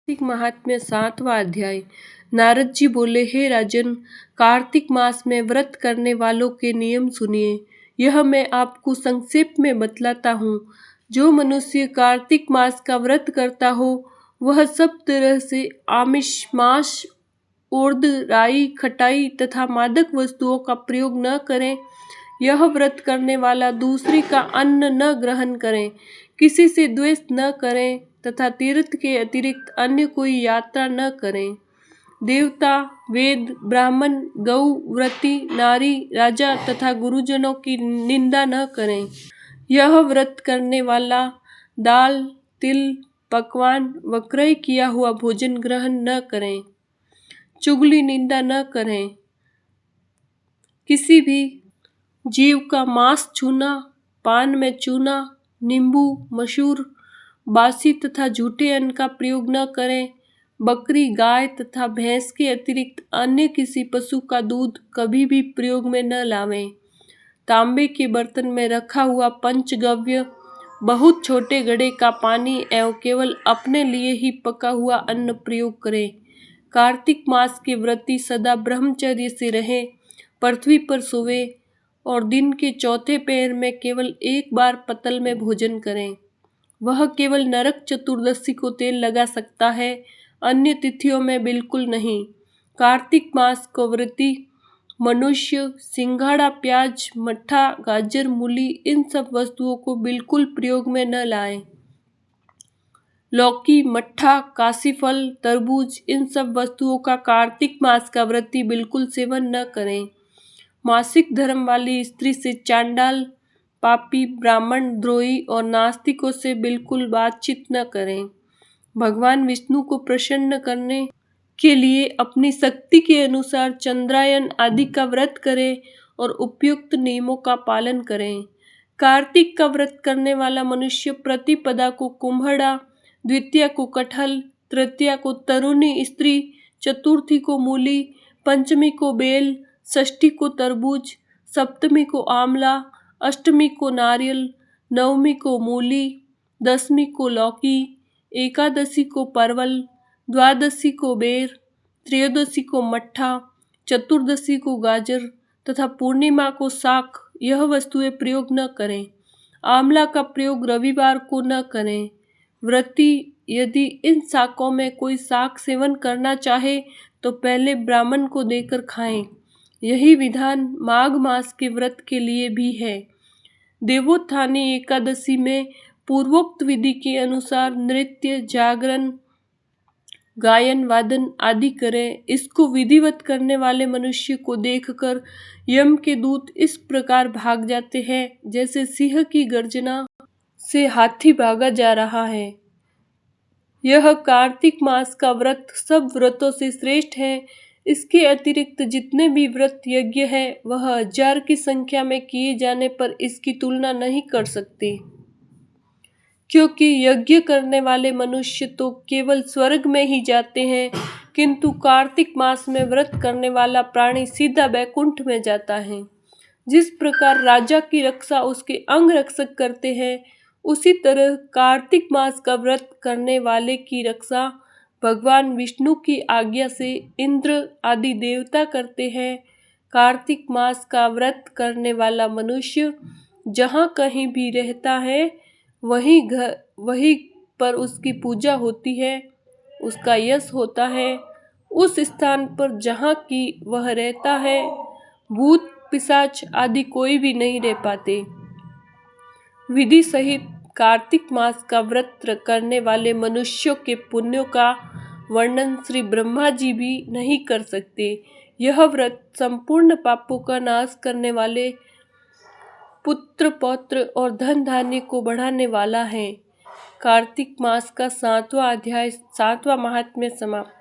कार्तिक महात्म्य 7वां अध्याय। नारद जी बोले, हे राजन, कार्तिक मास में व्रत करने वालों के नियम सुनिए। यह मैं आपको संक्षेप में बतलाता हूँ। जो मनुष्य कार्तिक मास का व्रत करता हो वह सब तरह से आमिष, मांस, उर्द, राई, खटाई तथा मादक वस्तुओं का प्रयोग न करें। यह व्रत करने वाला दूसरे का अन्न न ग्रहण करें, किसी से द्वेष न करें तथा तीर्थ के अतिरिक्त अन्य कोई यात्रा न करें। देवता, वेद, ब्राह्मण, गौ, व्रती, नारी, राजा तथा गुरुजनों की निंदा न करें। यह व्रत करने वाला दाल, तिल, पकवान व क्रय किया हुआ भोजन ग्रहण न करें। चुगली, निंदा न करें। किसी भी जीव का मांस छूना, पान में चूना, नींबू, मसूर, बासी तथा झूठे अन्न का प्रयोग न करें। बकरी, गाय तथा भैंस के अतिरिक्त अन्य किसी पशु का दूध कभी भी प्रयोग में न लावें। तांबे के बर्तन में रखा हुआ पंचगव्य, बहुत छोटे घड़े का पानी एवं केवल अपने लिए ही पका हुआ अन्न प्रयोग करें। कार्तिक मास के व्रती सदा ब्रह्मचर्य से रहें, पृथ्वी पर सोवे और दिन के चौथे पहर में केवल एक बार पतल में भोजन करें। वह केवल नरक चतुर्दशी को तेल लगा सकता है, अन्य तिथियों में बिल्कुल नहीं। कार्तिक मास को व्रती मनुष्य सिंघाड़ा, प्याज, मट्ठा, गाजर, मूली इन सब वस्तुओं को बिल्कुल प्रयोग में न लाएं। लौकी, मट्ठा, काशीफल, तरबूज इन सब वस्तुओं का कार्तिक मास का व्रती बिल्कुल सेवन न करें। मासिक धर्म वाली स्त्री से चांडाल, पापी, ब्राह्मण, द्रोही और नास्तिकों से बिल्कुल बातचीत न करें। भगवान विष्णु को प्रसन्न करने के लिए अपनी शक्ति के अनुसार चंद्रायन आदि का व्रत करें और उपयुक्त नियमों का पालन करें। कार्तिक का व्रत करने वाला मनुष्य प्रतिपदा को कुम्हड़ा, द्वितीया को कटहल, तृतीया को तरुणी स्त्री, चतुर्थी को मूली, पंचमी को बेल, षष्ठी को तरबूज, सप्तमी को आंवला, अष्टमी को नारियल, नवमी को मूली, दसवीं को लौकी, एकादशी को परवल, द्वादशी को बेर, त्रयोदशी को मट्ठा, चतुर्दशी को गाजर तथा पूर्णिमा को साग यह वस्तुएं प्रयोग न करें। आंवला का प्रयोग रविवार को न करें। व्रती यदि इन शाकों में कोई शाक सेवन करना चाहे तो पहले ब्राह्मण को देकर खाएं। यही विधान माघ मास के व्रत के लिए भी है। देवोत्थानी एकादशी में पूर्वोक्त विधि के अनुसार नृत्य, जागरण, गायन, वादन आदि करें। इसको विधिवत करने वाले मनुष्य को देखकर यम के दूत इस प्रकार भाग जाते हैं जैसे सिंह की गर्जना से हाथी भागा जा रहा है। यह कार्तिक मास का व्रत सब व्रतों से श्रेष्ठ है। इसके अतिरिक्त जितने भी व्रत यज्ञ है वह 1000 की संख्या में किए जाने पर इसकी तुलना नहीं कर सकते, क्योंकि यज्ञ करने वाले मनुष्य तो केवल स्वर्ग में ही जाते हैं, किंतु कार्तिक मास में व्रत करने वाला प्राणी सीधा वैकुंठ में जाता है। जिस प्रकार राजा की रक्षा उसके अंग रक्षक करते हैं, उसी तरह कार्तिक मास का व्रत करने वाले की रक्षा भगवान विष्णु की आज्ञा से इंद्र आदि देवता करते हैं। कार्तिक मास का व्रत करने वाला मनुष्य जहाँ कहीं भी रहता है वहीं पर उसकी पूजा होती है, उसका यश होता है। उस स्थान पर जहाँ की वह रहता है भूत, पिशाच आदि कोई भी नहीं रह पाते। विधि सहित कार्तिक मास का व्रत करने वाले मनुष्यों के पुण्यों का वर्णन श्री ब्रह्मा जी भी नहीं कर सकते। यह व्रत संपूर्ण पापों का नाश करने वाले, पुत्र, पौत्र और धन धान्य को बढ़ाने वाला है। कार्तिक मास का 7वां अध्याय 7वां महात्म्य समाप्त।